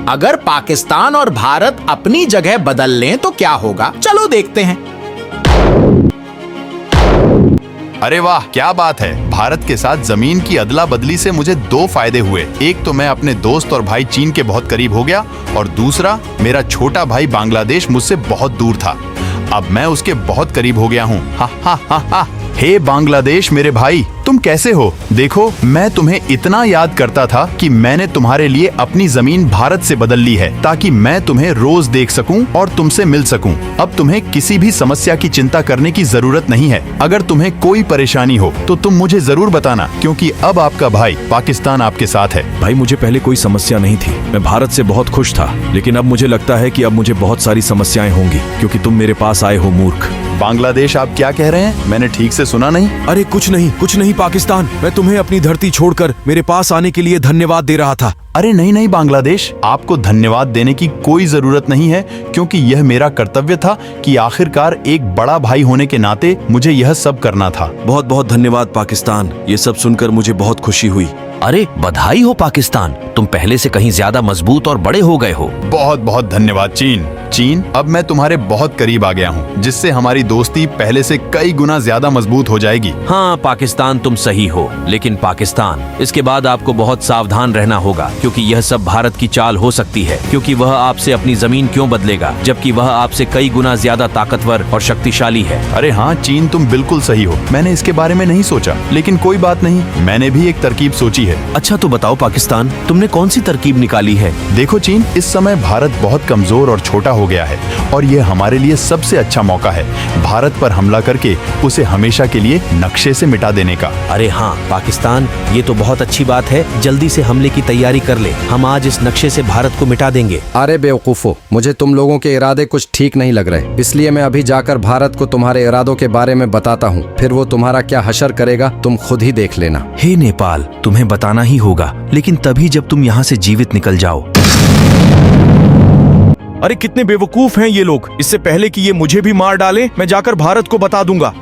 अगर पाकिस्तान और भारत अपनी जगह बदल लें तो क्या होगा, चलो देखते हैं। अरे वाह, क्या बात है। भारत के साथ जमीन की अदला बदली से मुझे दो फायदे हुए। एक तो मैं अपने दोस्त और भाई चीन के बहुत करीब हो गया, और दूसरा मेरा छोटा भाई बांग्लादेश मुझसे बहुत दूर था, अब मैं उसके बहुत करीब हो गया हूँ। हा हा हा हा। हे बांग्लादेश मेरे भाई, तुम कैसे हो? देखो, मैं तुम्हें इतना याद करता था कि मैंने तुम्हारे लिए अपनी जमीन भारत से बदल ली है, ताकि मैं तुम्हें रोज देख सकूं और तुमसे मिल सकूं। अब तुम्हें किसी भी समस्या की चिंता करने की जरूरत नहीं है। अगर तुम्हें कोई परेशानी हो तो तुम मुझे जरूर बताना, क्योंकि अब आपका भाई पाकिस्तान आपके साथ है। भाई, मुझे पहले कोई समस्या नहीं थी, मैं भारत से बहुत खुश था, लेकिन अब मुझे लगता है कि अब मुझे बहुत सारी समस्याएं होंगी, क्योंकि तुम मेरे पास आए हो मूर्ख। बांग्लादेश, आप क्या कह रहे हैं? मैंने ठीक से सुना नहीं। अरे कुछ नहीं पाकिस्तान, मैं तुम्हें अपनी धरती छोड़कर मेरे पास आने के लिए धन्यवाद दे रहा था। अरे नहीं बांग्लादेश, आपको धन्यवाद देने की कोई जरूरत नहीं है, क्योंकि यह मेरा कर्तव्य था कि आखिरकार एक बड़ा भाई होने के नाते मुझे यह सब करना था। बहुत बहुत धन्यवाद पाकिस्तान, ये सब सुनकर मुझे बहुत खुशी हुई। अरे बधाई हो पाकिस्तान, तुम पहले से कहीं ज्यादा मजबूत और बड़े हो गए हो। बहुत बहुत धन्यवाद चीन, अब मैं तुम्हारे बहुत करीब आ गया हूँ, जिससे हमारी दोस्ती पहले से कई गुना ज्यादा मजबूत हो जाएगी। हाँ पाकिस्तान, तुम सही हो, लेकिन पाकिस्तान, इसके बाद आपको बहुत सावधान रहना होगा, क्योंकि यह सब भारत की चाल हो सकती है, क्योंकि वह आपसे अपनी जमीन क्यों बदलेगा, जबकि वह आपसे कई गुना ज्यादा ताकतवर और शक्तिशाली है। अरे हाँ चीन, तुम बिल्कुल सही हो, मैंने इसके बारे में नहीं सोचा, लेकिन कोई बात नहीं, मैंने भी एक तरकीब सोची है। अच्छा तो बताओ पाकिस्तान, तुमने कौन सी तरकीब निकाली है? देखो चीन, इस समय भारत बहुत कमजोर और छोटा हो गया है, और यह हमारे लिए सबसे अच्छा मौका है भारत पर हमला करके उसे हमेशा के लिए नक्शे से मिटा देने का। अरे हाँ पाकिस्तान, ये तो बहुत अच्छी बात है, जल्दी से हमले की तैयारी कर ले, हम आज इस नक्शे से भारत को मिटा देंगे। अरे बेवकूफो, मुझे तुम लोगों के इरादे कुछ ठीक नहीं लग रहे, इसलिए मैं अभी जाकर भारत को तुम्हारे इरादों के बारे में बताता हूँ, फिर वो तुम्हारा क्या हशर करेगा तुम खुद ही देख लेना। हे नेपाल, तुम्हें बताना ही होगा, लेकिन तभी जब तुम यहाँ से जीवित निकल जाओ। अरे कितने बेवकूफ हैं ये लोग, इससे पहले कि ये मुझे भी मार डालें, मैं जाकर भारत को बता दूंगा।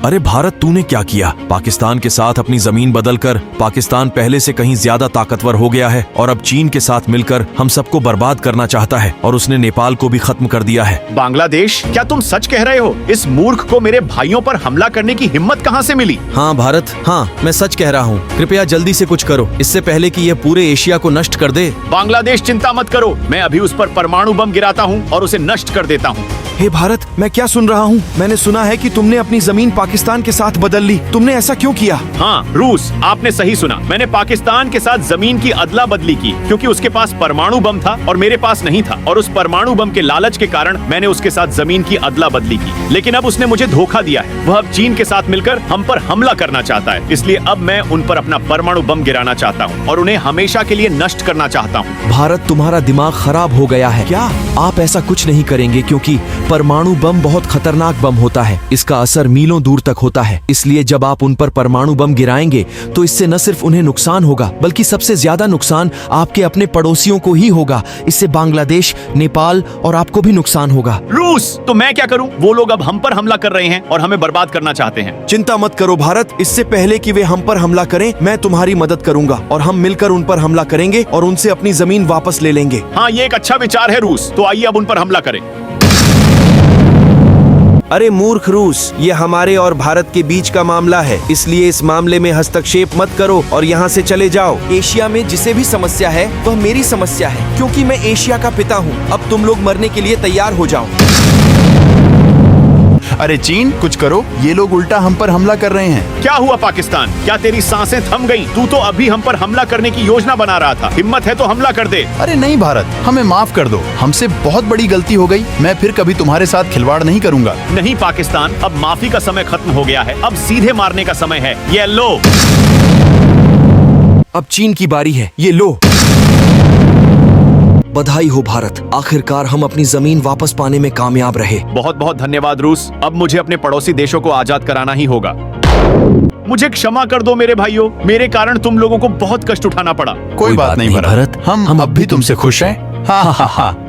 अरे भारत, तूने क्या किया? पाकिस्तान के साथ अपनी जमीन बदलकर पाकिस्तान पहले से कहीं ज्यादा ताकतवर हो गया है, और अब चीन के साथ मिलकर हम सबको बर्बाद करना चाहता है, और उसने नेपाल को भी खत्म कर दिया है। बांग्लादेश, क्या तुम सच कह रहे हो? इस मूर्ख को मेरे भाइयों पर हमला करने की हिम्मत कहाँ से मिली? हाँ भारत, हाँ मैं सच कह रहा हूँ, कृपया जल्दी से कुछ करो, इससे पहले कि यह पूरे एशिया को नष्ट कर दे। बांग्लादेश, चिंता मत करो, मैं अभी उस पर परमाणु बम गिराता हूँ और उसे नष्ट कर देता हूँ। हे भारत, मैं क्या सुन रहा हूँ? मैंने सुना है कि तुमने अपनी जमीन पाकिस्तान के साथ बदल ली, तुमने ऐसा क्यों किया? हाँ रूस, आपने सही सुना, मैंने पाकिस्तान के साथ जमीन की अदला बदली की, क्योंकि उसके पास परमाणु बम था और मेरे पास नहीं था, और उस परमाणु बम के लालच के कारण मैंने उसके साथ जमीन की अदला बदली की। लेकिन अब उसने मुझे धोखा दिया है, वह अब चीन के साथ मिलकर हम पर हमला करना चाहता है, इसलिए अब मैं उन पर अपना परमाणु बम गिराना चाहता हूँ और उन्हें हमेशा के लिए नष्ट करना चाहता हूँ। भारत, तुम्हारा दिमाग खराब हो गया है क्या? आप ऐसा कुछ नहीं करेंगे, क्योंकि परमाणु बम बहुत खतरनाक बम होता है, इसका असर मीलों दूर तक होता है, इसलिए जब आप उन पर परमाणु बम गिराएंगे तो इससे न सिर्फ उन्हें नुकसान होगा, बल्कि सबसे ज्यादा नुकसान आपके अपने पड़ोसियों को ही होगा। इससे बांग्लादेश, नेपाल और आपको भी नुकसान होगा। रूस, तो मैं क्या करूं? वो लोग अब हम पर हमला कर रहे हैं और हमें बर्बाद करना चाहते हैं। चिंता मत करो भारत, इससे पहले कि वे हम पर हमला करें, मैं तुम्हारी मदद करूंगा, और हम मिलकर उन पर हमला करेंगे और उनसे अपनी जमीन वापस ले लेंगे। हाँ, ये एक अच्छा विचार है रूस, तो आइए अब उन पर हमला करें। अरे मूर्ख रूस, ये हमारे और भारत के बीच का मामला है, इसलिए इस मामले में हस्तक्षेप मत करो और यहाँ से चले जाओ। एशिया में जिसे भी समस्या है वह मेरी समस्या है, क्योंकि मैं एशिया का पिता हूँ। अब तुम लोग मरने के लिए तैयार हो जाओ। अरे चीन, कुछ करो, ये लोग उल्टा हम पर हमला कर रहे हैं। क्या हुआ पाकिस्तान? क्या तेरी सांसें थम गईं? तू तो अभी हम पर हमला करने की योजना बना रहा था, हिम्मत है तो हमला कर दे। अरे नहीं भारत, हमें माफ कर दो, हमसे बहुत बड़ी गलती हो गई, मैं फिर कभी तुम्हारे साथ खिलवाड़ नहीं करूंगा। नहीं पाकिस्तान, अब माफी का समय खत्म हो गया है, अब सीधे मारने का समय है। ये लो। अब चीन की बारी है, ये लो। बधाई हो भारत, आखिरकार हम अपनी जमीन वापस पाने में कामयाब रहे। बहुत बहुत धन्यवाद रूस, अब मुझे अपने पड़ोसी देशों को आजाद कराना ही होगा। मुझे क्षमा कर दो मेरे भाइयों, मेरे कारण तुम लोगों को बहुत कष्ट उठाना पड़ा। कोई बात नहीं भारत, हम अब भी तुमसे खुश हैं। हाँ हाँ हाँ।